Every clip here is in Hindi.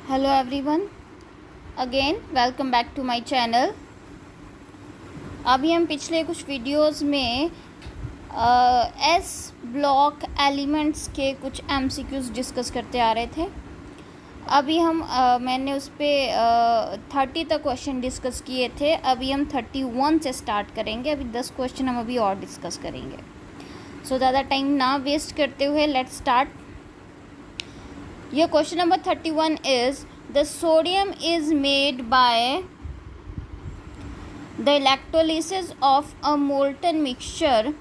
Hello everyone, again welcome back to my channel. अभी हम पिछले कुछ वीडियोस में एस ब्लॉक एलिमेंट्स के कुछ एमसीक्यूज डिस्कस करते आ रहे थे। अभी हम मैंने उस पर 30 तक क्वेश्चन डिस्कस किए थे। अभी हम 31 से स्टार्ट करेंगे। अभी 10 क्वेश्चन हम अभी और डिस्कस करेंगे। सो ज़्यादा टाइम ना वेस्ट करते हुए let's start. Your question number 31 is the sodium is made by the electrolysis of a molten mixture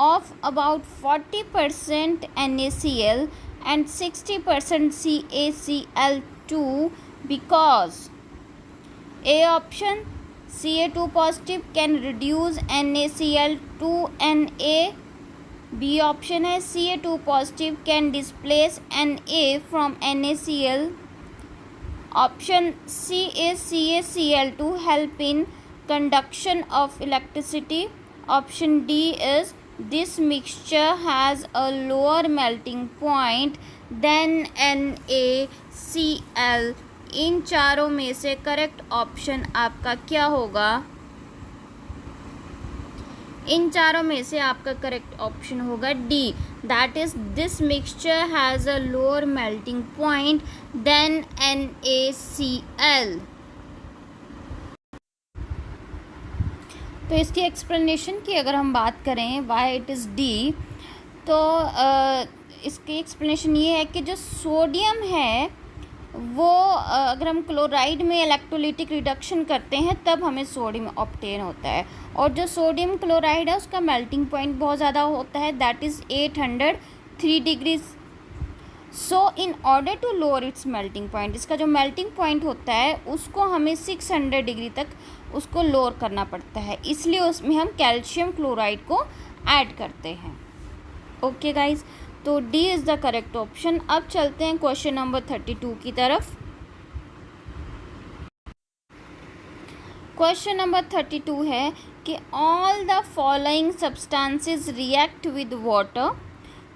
of about 40% NaCl and 60% CaCl2 because A option Ca2 positive can reduce NaCl to Na, B option है Ca2 positive can displace Na from NaCl, option C is CaCl2 help in conduction of electricity, option D is this mixture has a lower melting point than NaCl। इन चारों में से करेक्ट ऑप्शन आपका क्या होगा? इन चारों में से आपका करेक्ट ऑप्शन होगा D, that is this mixture has a lower melting point than NaCl। तो इसकी एक्सप्लेनेशन की अगर हम बात करें वाई इट इज़ डी, तो इसकी एक्सप्लेनेशन ये है कि जो सोडियम है वो अगर हम क्लोराइड में इलेक्ट्रोलिटिक रिडक्शन करते हैं तब हमें सोडियम ऑब्टेन होता है, और जो सोडियम क्लोराइड है उसका मेल्टिंग पॉइंट बहुत ज़्यादा होता है, that is 803 degrees. So in order to lower its melting point, इसका जो मेल्टिंग पॉइंट होता है उसको हमें 600 डिग्री तक उसको लोअर करना पड़ता है, इसलिए उसमें हम कैल्शियम क्लोराइड को ऐड करते हैं। ओके गाइज, तो D is the correct option. अब चलते हैं क्वेश्चन नंबर 32 की तरफ। क्वेश्चन नंबर 32 है कि all the following substances react with water,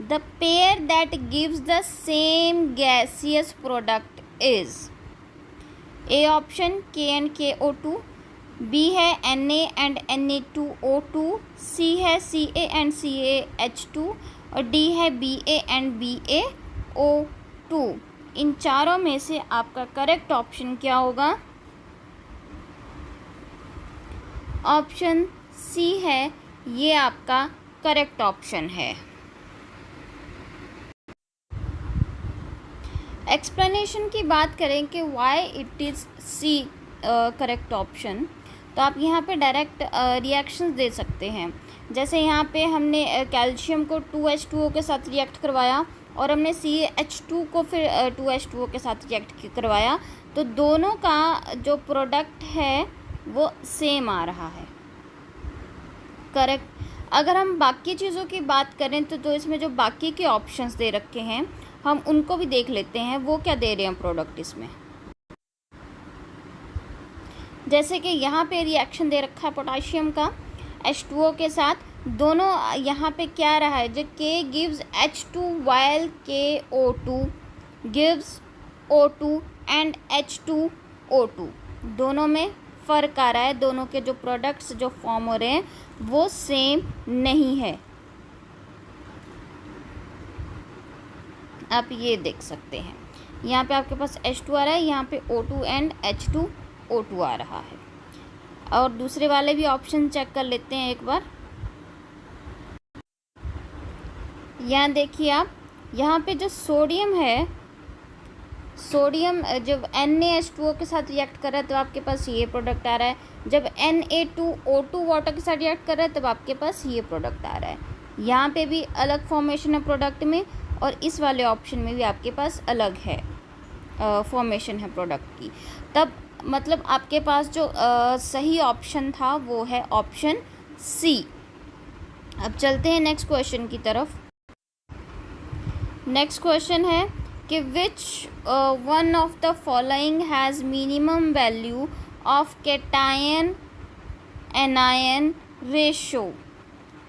the pair that gives the same gaseous product is A option KnKO2, B है Na एंड Na2O2, सी है Ca एंड CaH2 और डी है Ba एंड BaO2। इन चारों में से आपका करेक्ट ऑप्शन क्या होगा? ऑप्शन सी है, ये आपका करेक्ट ऑप्शन है। एक्सप्लेनेशन की बात करें कि why it is C correct option, तो आप यहाँ पे डायरेक्ट रिएक्शंस दे सकते हैं। जैसे यहाँ पे हमने कैल्शियम को 2H2O के साथ रिएक्ट करवाया और हमने CaH2 को फिर 2H2O के साथ रिएक्ट करवाया, तो दोनों का जो प्रोडक्ट है वो सेम आ रहा है। करेक्ट। अगर हम बाकी चीज़ों की बात करें तो इसमें जो बाकी के ऑप्शंस दे रखे हैं हम उनको भी देख लेते हैं, वो क्या दे रहे हैं प्रोडक्ट इसमें। जैसे कि यहाँ पे रिएक्शन दे रखा है पोटाशियम का H2O के साथ, दोनों यहाँ पे क्या रहा है, जो K gives H2 while KO2 gives O2 and H2O2, दोनों में फ़र्क आ रहा है, दोनों के जो प्रोडक्ट्स जो फॉर्म हो रहे हैं वो सेम नहीं है। आप ये देख सकते हैं, यहाँ पे आपके पास H2 आ रहा है, यहाँ पे O2 एंड H2O2 आ रहा है। और दूसरे वाले भी ऑप्शन चेक कर लेते हैं एक बार। यहाँ देखिए आप, यहाँ पे जो सोडियम है, सोडियम जब NaH2O के साथ रिएक्ट कर रहा है तो आपके पास ये प्रोडक्ट आ रहा है, जब Na2O2 वाटर के साथ रिएक्ट कर रहा है तब आपके पास ये प्रोडक्ट आ रहा है। यहाँ पे भी अलग फॉर्मेशन है प्रोडक्ट में, और इस वाले ऑप्शन में भी आपके पास अलग है फॉर्मेशन है प्रोडक्ट की। तब मतलब आपके पास जो सही ऑप्शन था वो है ऑप्शन सी। अब चलते हैं नेक्स्ट क्वेश्चन की तरफ। नेक्स्ट क्वेश्चन है कि which one of the following has minimum value of cation anion ratio,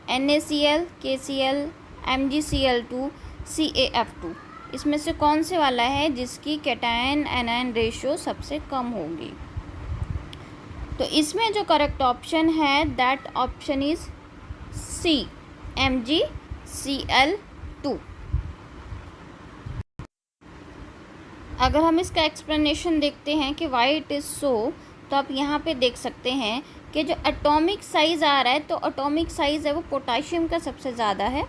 NaCl, KCl, MgCl2, CaF2। इसमें से कौन से वाला है जिसकी कैटायन एनायन रेशियो सबसे कम होगी? तो इसमें जो करेक्ट ऑप्शन है that option is C, MgCl2। अगर हम इसका एक्सप्लेनेशन देखते हैं कि वाई इट इज़ सो, तो आप यहाँ पे देख सकते हैं कि जो एटॉमिक साइज़ आ रहा है, तो एटॉमिक साइज़ है वो पोटाशियम का सबसे ज़्यादा है,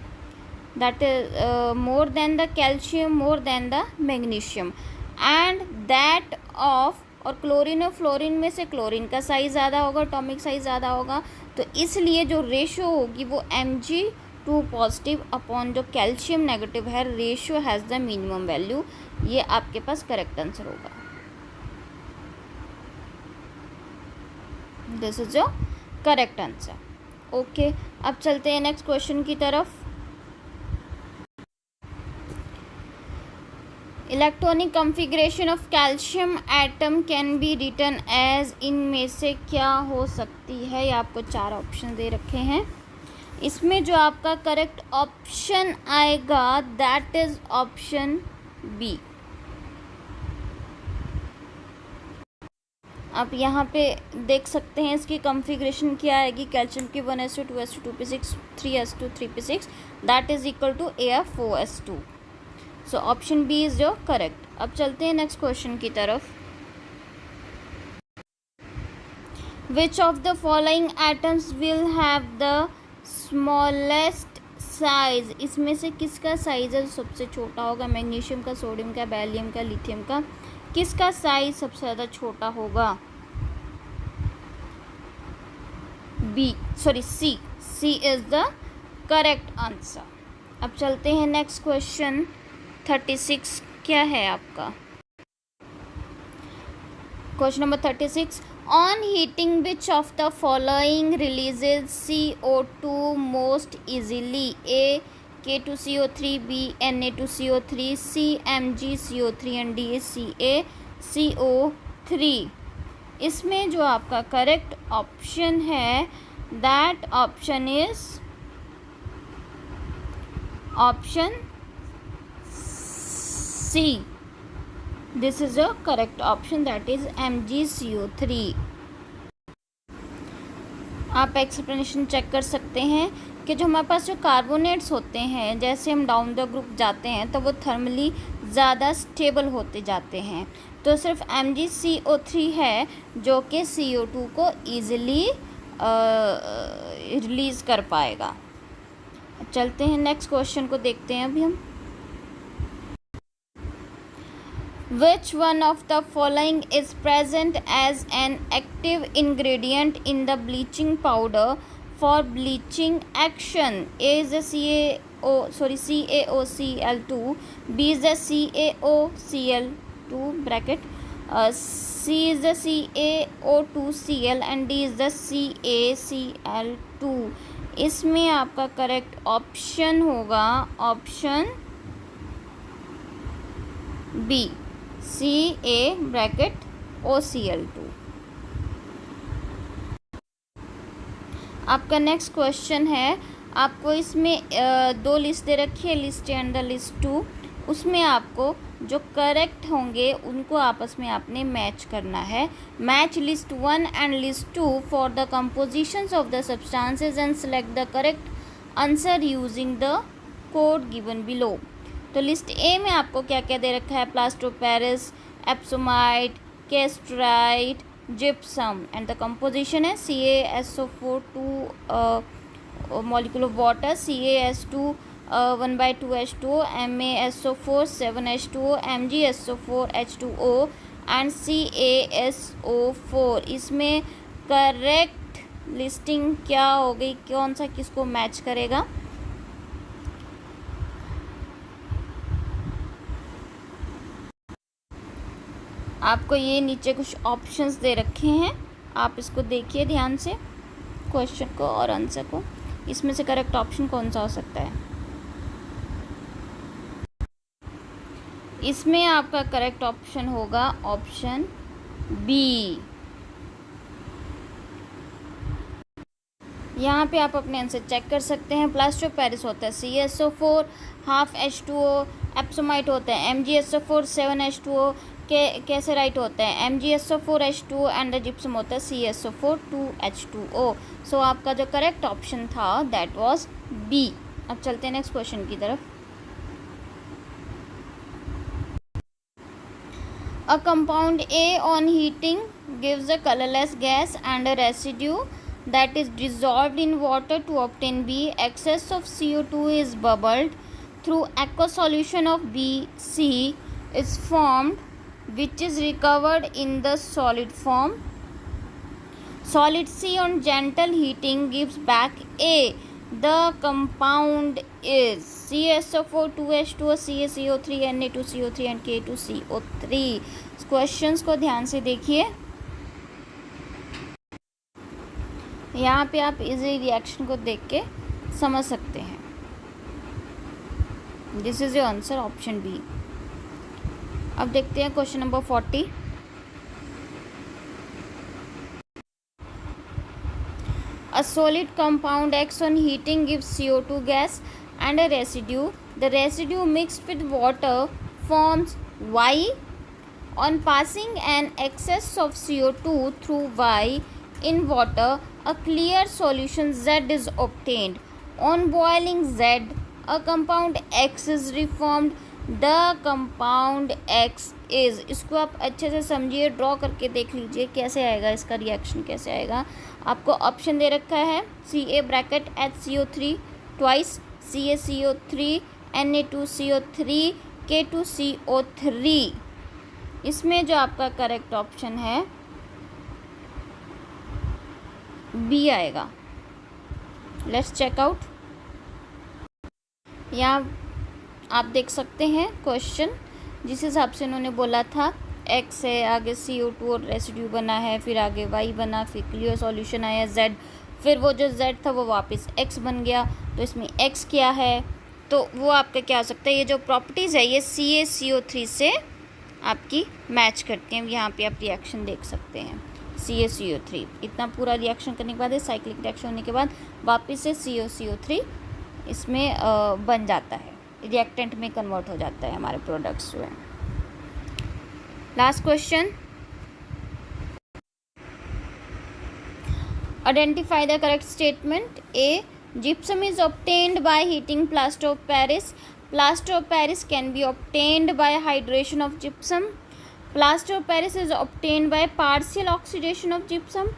that is more than the calcium, more than the magnesium, and that of, और क्लोरीन और फ्लोरीन में से क्लोरीन का साइज़ ज़्यादा होगा, एटॉमिक साइज़ ज़्यादा होगा, तो इसलिए जो रेशो होगी वो Mg2 पॉजिटिव अपॉन जो कैल्शियम नेगेटिव है, ratio has the minimum value. ये आपके पास करेक्ट आंसर होगा। This is your correct answer. Okay, अब चलते हैं नेक्स्ट क्वेश्चन की तरफ। Electronic configuration of calcium atom can be written as, इनमें से क्या हो सकती है? ये आपको 4 ऑप्शन दे रखे हैं। इसमें जो आपका करेक्ट ऑप्शन आएगा दैट इज ऑप्शन बी। आप यहाँ पे देख सकते हैं इसकी कॉन्फ़िगरेशन क्या आएगी। कैल्शियम की 1s2 2s2 2p6 3s2 3p6 that is equal to AF4s2। So option B is your correct. अब चलते हैं नेक्स्ट क्वेश्चन की तरफ। Which of the following atoms will have the smallest size? इसमें से किसका साइज है सबसे छोटा होगा? मैग्नीशियम का, सोडियम का, बेरिलियम का, लिथियम का, किसका साइज सबसे ज़्यादा छोटा होगा? B, sorry C, C is the correct answer. अब चलते हैं नेक्स्ट क्वेश्चन 36 क्या है आपका? Question number 36, on heating which of the following releases CO2 most easily? A K2CO3, B Na2CO3, C MgCO3 and D CaCO3। इसमें जो आपका करेक्ट ऑप्शन है that option is option C. This is your correct option, that is MgCO3। आप एक्सप्लेनेशन चेक कर सकते हैं कि जो हमारे पास जो कार्बोनेट्स होते हैं, जैसे हम डाउन द ग्रुप जाते हैं तो वो थर्मली ज़्यादा स्टेबल होते जाते हैं। तो सिर्फ MgCO3 है जो कि CO2 को ईज़िली रिलीज़ कर पाएगा। चलते हैं नेक्स्ट क्वेश्चन को देखते हैं अभी हम। Which one of the following is present as an active ingredient in the bleaching powder for bleaching action? A is the CaOCl2, B is the CaOCl2 bracket, C is the CaO2Cl and D is the CaCl2। इसमें आपका करेक्ट ऑप्शन होगा ऑप्शन बी, CaOCl2। आपका नेक्स्ट क्वेश्चन है, आपको इसमें 2 लिस्ट दे रखी है, लिस्ट एंड द लिस्ट 2। उसमें आपको जो करेक्ट होंगे उनको आपस में आपने मैच करना है। Match list 1 and list 2 for the compositions of the substances and select the correct answer using the code given below. तो लिस्ट ए में आपको क्या क्या दे रखा है? प्लास्टर ऑफ पेरिस, एप्सोमाइड, कैस्ट्राइट, जिप्सम, एंड द कंपोजिशन है CaSO4 2 molecule of water, CaS2 1/2H2O, MaSO4 7H2O, MgSO4 H2O and CaSO4। इसमें करेक्ट लिस्टिंग क्या हो गई? कौन सा किसको मैच करेगा? आपको ये नीचे कुछ ऑप्शंस दे रखे हैं, आप इसको देखिए ध्यान से क्वेश्चन को और आंसर को। इसमें से करेक्ट ऑप्शन कौन सा हो सकता है? इसमें आपका करेक्ट ऑप्शन होगा ऑप्शन बी। यहाँ पे आप अपने आंसर चेक कर सकते हैं। प्लास्टर ऑफ पेरिस होता है CaSO4, हाफ H2O, एप्सोमाइट होता है MgSO4, 7H2O, कैसे राइट होता है MgSO4H2O एंड द जिप्सम होता है CaSO4, 2H2O। सो आपका जो करेक्ट ऑप्शन था दैट वाज बी। अब चलते हैं नेक्स्ट क्वेश्चन की तरफ। A compound A on heating gives a colorless gas and a residue that is dissolved in water to obtain B. Excess of CO2 is bubbled through aqueous solution of BC is formed, which is recovered in the solid form. Solid C on gentle heating gives back A. The compound is CaSO4, 2H2O, CaCO3, Na2CO3 and K2CO3। Questions को ध्यान से देखिए। यहाँ पे आप इजी रिएक्शन को देख के समझ सकते हैं। This is your answer option B. अब देखते हैं question number 40। A solid compound acts on heating gives CO2 gas and a residue. The residue mixed with water forms Y. On passing an excess of CO2 through Y in water, a clear solution Z is obtained. On boiling Z, a compound X is reformed. The compound X is, इसको आप अच्छे से समझिए, ड्रॉ करके देख लीजिए कैसे आएगा, इसका रिएक्शन कैसे आएगा। आपको ऑप्शन दे रखा है Ca bracket HCO3 twice, CaCO3, Na2CO3, K2CO3। इसमें जो आपका करेक्ट ऑप्शन है बी आएगा। Let's check out. यहाँ आप देख सकते हैं क्वेश्चन जिस हिसाब से उन्होंने बोला था, एक्स है, आगे CO2 और रेसिड्यू बना है, फिर आगे वाई बना, फिर क्लियर सॉल्यूशन आया जेड, फिर वो जो जेड था वो वापस एक्स बन गया। तो इसमें एक्स क्या है, तो वो आपका क्या हो सकता है, ये जो प्रॉपर्टीज़ है ये CaCO3 से आपकी मैच करती हैं। यहाँ पे आप रिएक्शन देख सकते हैं CaCO3। इतना पूरा रिएक्शन करने के बाद, साइक्लिक रिएक्शन होने के बाद वापस से CaCO3 इसमें बन जाता है, रिएक्टेंट में कन्वर्ट हो जाता है हमारे प्रोडक्ट्स जो हैं। Last question, identify the correct statement. A, gypsum is obtained by heating plaster of Paris. Plaster of Paris can be obtained by hydration of gypsum. Plaster of Paris is obtained by partial oxidation of gypsum.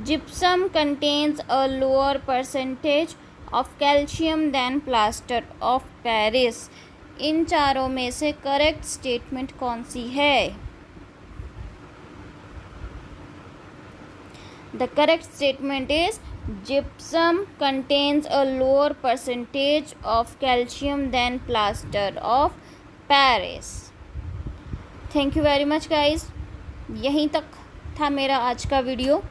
Gypsum contains a lower percentage of calcium than plaster of Paris. इन चारों में से करेक्ट स्टेटमेंट कौन सी है? The correct statement is gypsum contains a lower percentage of calcium than plaster of Paris. Thank you very much guys. यहीं तक था मेरा आज का वीडियो।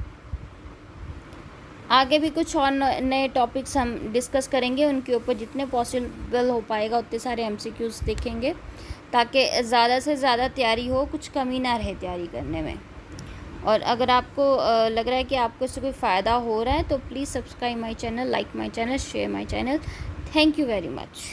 आगे भी कुछ और नए टॉपिक्स हम डिस्कस करेंगे, उनके ऊपर जितने पॉसिबल हो पाएगा उतने सारे MCQs देखेंगे ताकि ज़्यादा से ज़्यादा तैयारी हो, कुछ कमी ना रहे तैयारी करने में। और अगर आपको लग रहा है कि आपको इससे कोई फ़ायदा हो रहा है तो please subscribe my channel, like my channel, share my channel. Thank you very much.